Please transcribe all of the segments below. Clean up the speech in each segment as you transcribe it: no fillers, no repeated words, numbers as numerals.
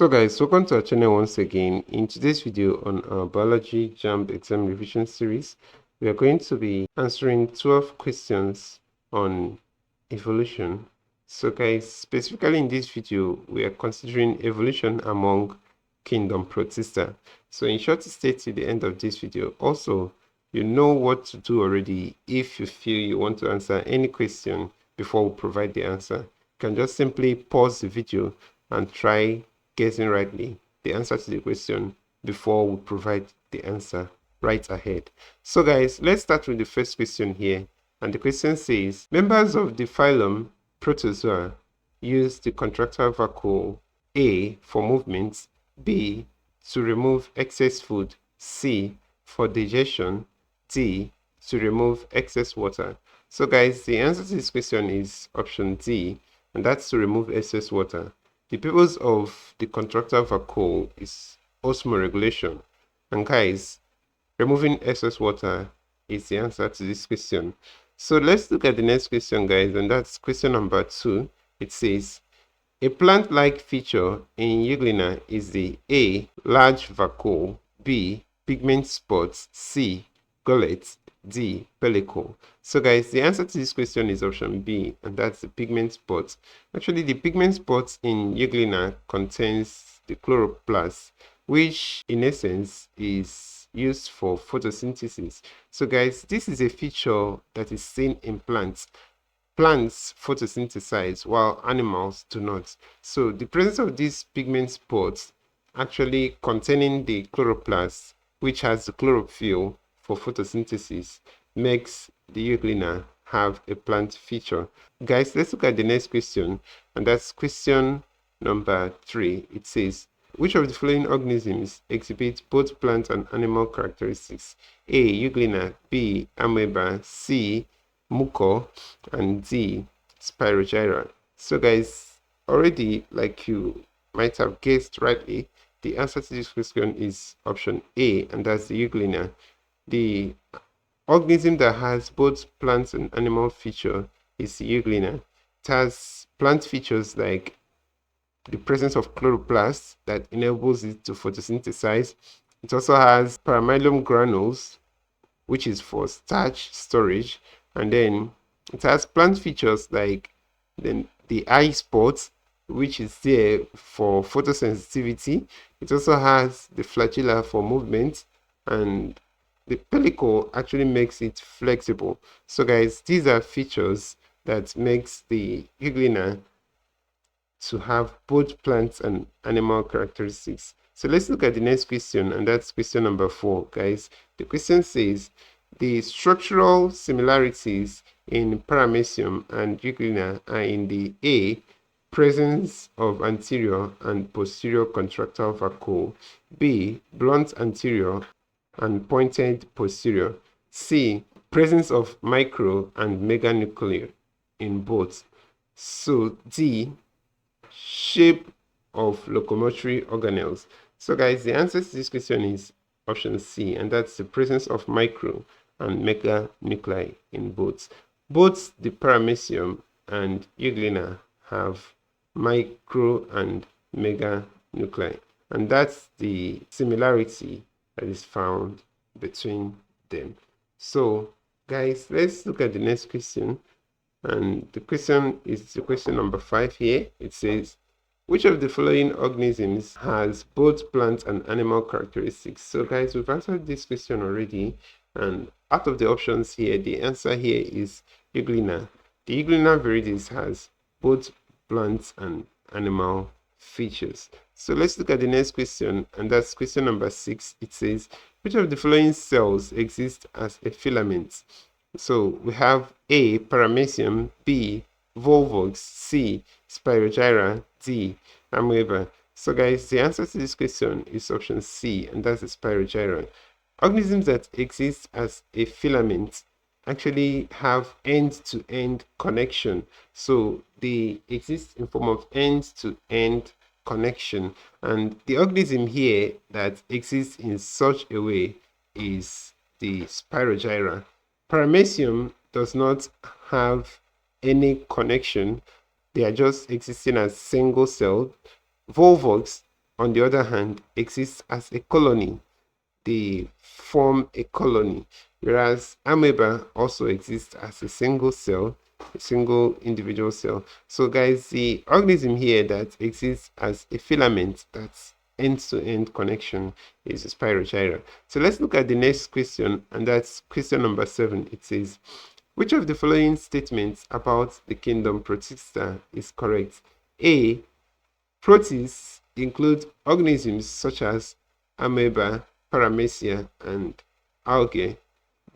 So guys, welcome to our channel once again. In today's video on our biology JAMB exam revision series, we are going to be answering 12 questions on evolution. So guys, specifically in this video, we are considering evolution among kingdom Protista. So in short, stay to the end of this video. Also, you know what to do already if you feel you want to answer any question before we provide the answer. You can just simply pause the video and try guessing rightly the answer to the question before we provide the answer right ahead. So guys, let's start with the first question here. And the question says, members of the phylum Protozoa use the contractile vacuole A for movement, B to remove excess food, C for digestion, D to remove excess water. So guys, the answer to this question is option D, and that's to remove excess water. The purpose of the contractile vacuole is osmoregulation. And guys, removing excess water is the answer to this question. So let's look at the next question, guys, and that's question number 2. It says, a plant-like feature in Euglena is the A, large vacuole, B, pigment spots, C, gullet, D, pellicle. So guys, the answer to this question is option B, and that's the pigment spots. Actually, the pigment spots in Euglena contains the chloroplast, which in essence is used for photosynthesis. So guys, this is a feature that is seen in plants. Plants photosynthesize while animals do not. So the presence of these pigment spots actually containing the chloroplast, which has the chlorophyll for photosynthesis, makes the Euglena have a plant feature. Guys, let's look at the next question, and that's question number 3. It says, which of the following organisms exhibit both plant and animal characteristics? A, Euglena, B, amoeba, C, mucor, and D, spirogyra. So guys, already, like you might have guessed rightly, the answer to this question is option A, and that's the Euglena. The organism that has both plant and animal feature is the Euglena. It has plant features like the presence of chloroplast that enables it to photosynthesize. It also has paramylum granules, which is for starch storage, and then it has plant features like the eye spots, which is there for photosensitivity. It also has the flagella for movement, and the pellicle actually makes it flexible. So guys, these are features that makes the Euglena to have both plants and animal characteristics. So let's look at the next question, and that's question number 4, guys. The question says, the structural similarities in Paramecium and Euglena are in the A, presence of anterior and posterior contractile vacuole, B, blunt anterior and pointed posterior, C, presence of micro and meganuclei in both. So D, shape of locomotory organelles. So guys, the answer to this question is option C, and that's the presence of micro and meganuclei in both. Both the Paramecium and Euglena have micro and meganuclei, and that's the similarity that is found between them. So guys, let's look at the next question, and the question is the question number 5 here. It says, which of the following organisms has both plant and animal characteristics? So guys, we've answered this question already, and out of the options here, the answer here is Euglena. The Euglena viridis has both plant and animal features. So let's look at the next question, and that's question number 6. It says, which of the following cells exist as a filament? So we have A, Paramecium, B, Volvox, C, Spirogyra, D, amoeba. So guys, the answer to this question is option C, and that's the Spirogyra. Organisms that exist as a filament actually have end-to-end connection. So they exist in form of end-to-end connection, and the organism here that exists in such a way is the Spirogyra. Paramecium does not have any connection. They are just existing as single cell. Volvox, on the other hand, exist as a colony. They form a colony, whereas amoeba also exists as a single cell, a single individual cell. So guys, the organism here that exists as a filament, that's end-to-end connection, is a spirogyra. So let's look at the next question, and that's question number 7. It says, which of the following statements about the kingdom Protista is correct? A. Protists include organisms such as amoeba, paramecia, and algae.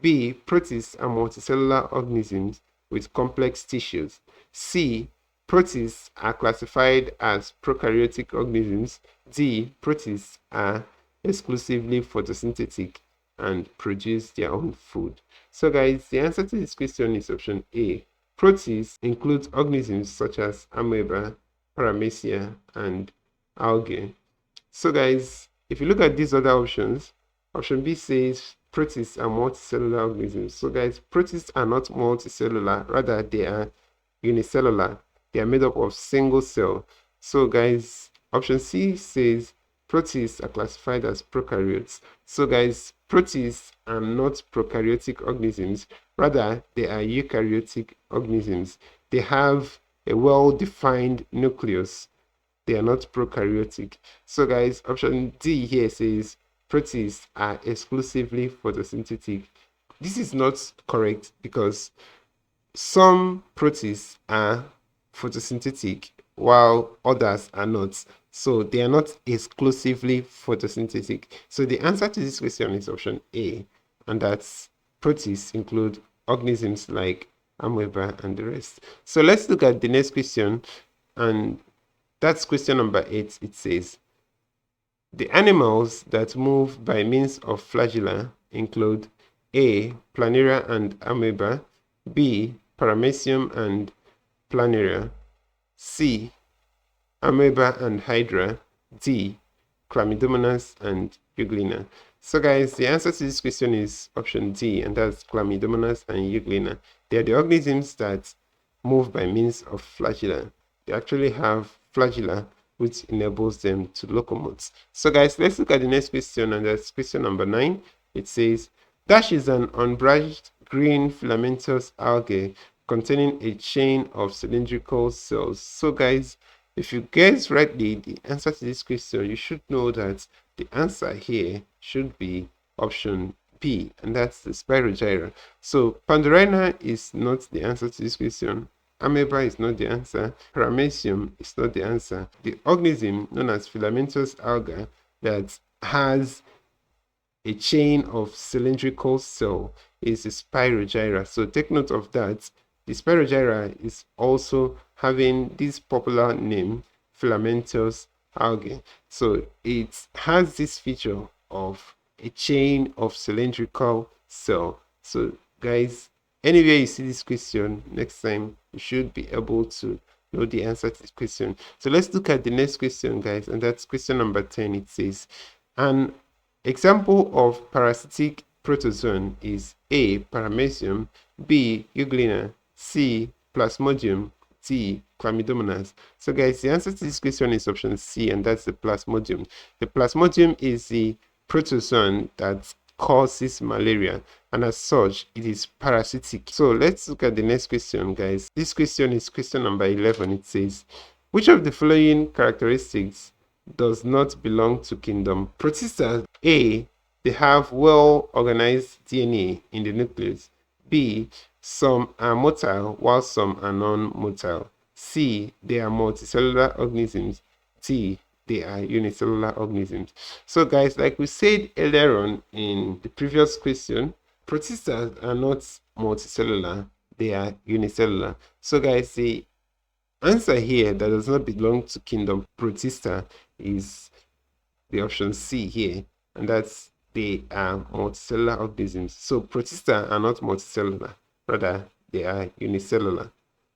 B. Protists are multicellular organisms with complex tissues. C. Protists are classified as prokaryotic organisms. D. Protists are exclusively photosynthetic and produce their own food. So guys, the answer to this question is option A. Protists include organisms such as amoeba, paramecia, and algae. So guys, if you look at these other options, option B says protists are multicellular organisms. So guys, protists are not multicellular, rather they are unicellular. They are made up of single cell. So guys, option C says protists are classified as prokaryotes. So guys, protists are not prokaryotic organisms, rather they are eukaryotic organisms. They have a well-defined nucleus. They are not prokaryotic. So guys, option D here says protists are exclusively photosynthetic. This is not correct because some protists are photosynthetic while others are not. So they are not exclusively photosynthetic. So the answer to this question is option A, and that's protists include organisms like amoeba and the rest. So let's look at the next question, and that's question number 8. It says, the animals that move by means of flagella include A. Planaria and amoeba, B. Paramecium and planaria, C. Amoeba and hydra, D. Chlamydomonas and euglena. So guys, the answer to this question is option D, and that's Chlamydomonas and euglena. They are the organisms that move by means of flagella. They actually have flagella, which enables them to locomote. So guys, let's look at the next question, and that's question number 9. It says, dash is an unbranched green filamentous algae containing a chain of cylindrical cells. So guys, if you guess rightly the answer to this question, you should know that the answer here should be option B, and that's the spirogyra. So Pandorina is not the answer to this question. Amoeba is not the answer. Paramecium is not the answer. The organism known as filamentous alga that has a chain of cylindrical cell is a spirogyra. So take note of that. The spirogyra is also having this popular name, filamentous algae. So it has this feature of a chain of cylindrical cell. So guys, anywhere you see this question, next time you should be able to know the answer to this question. So let's look at the next question, guys, and that's question number 10. It says, an example of parasitic protozoan is A. Paramecium, B. Euglena, C. Plasmodium, D. Chlamydomonas. So guys, the answer to this question is option C, and that's the Plasmodium. The Plasmodium is the protozoan that causes malaria, and as such it is parasitic. So let's look at the next question, guys. This question is question number 11. It says, which of the following characteristics does not belong to kingdom Protista? A. They have well organized DNA in the nucleus. B. Some are motile while some are non-motile. C. They are multicellular organisms. D. They are unicellular organisms. So guys, like we said earlier on in the previous question, protistas are not multicellular, they are unicellular. So guys, the answer here that does not belong to kingdom Protista is the option C here, and that's they are multicellular organisms. So Protista are not multicellular, rather they are unicellular.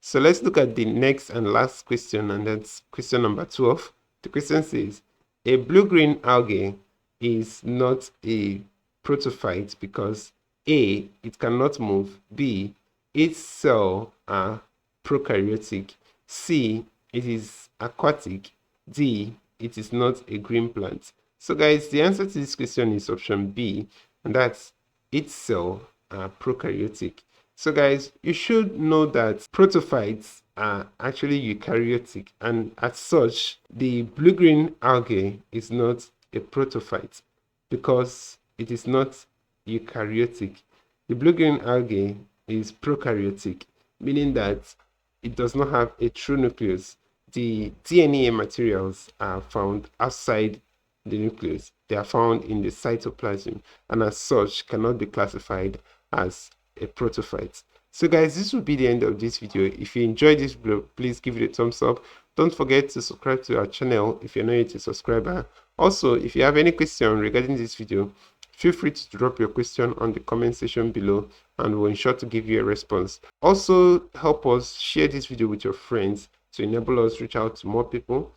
So let's look at the next and last question, and that's question number 12. The question says, a blue-green algae is not a protophyte because A. It cannot move. B. Its cells are prokaryotic. C. It is aquatic. D. it is not a green plant. So guys, the answer to this question is option B, and that's its cell are prokaryotic. So guys, you should know that protophytes are actually eukaryotic, and as such, the blue-green algae is not a protophyte because it is not eukaryotic. The blue-green algae is prokaryotic, meaning that it does not have a true nucleus. The DNA materials are found outside the nucleus. They are found in the cytoplasm, and as such cannot be classified as a protophyte. So guys, this will be the end of this video. If you enjoyed this video, please give it a thumbs up. Don't forget to subscribe to our channel if you're not yet a subscriber. Also, if you have any question regarding this video, feel free to drop your question on the comment section below, and we'll ensure to give you a response. Also, help us share this video with your friends to enable us reach out to more people.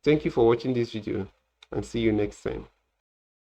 Thank you for watching this video, and see you next time.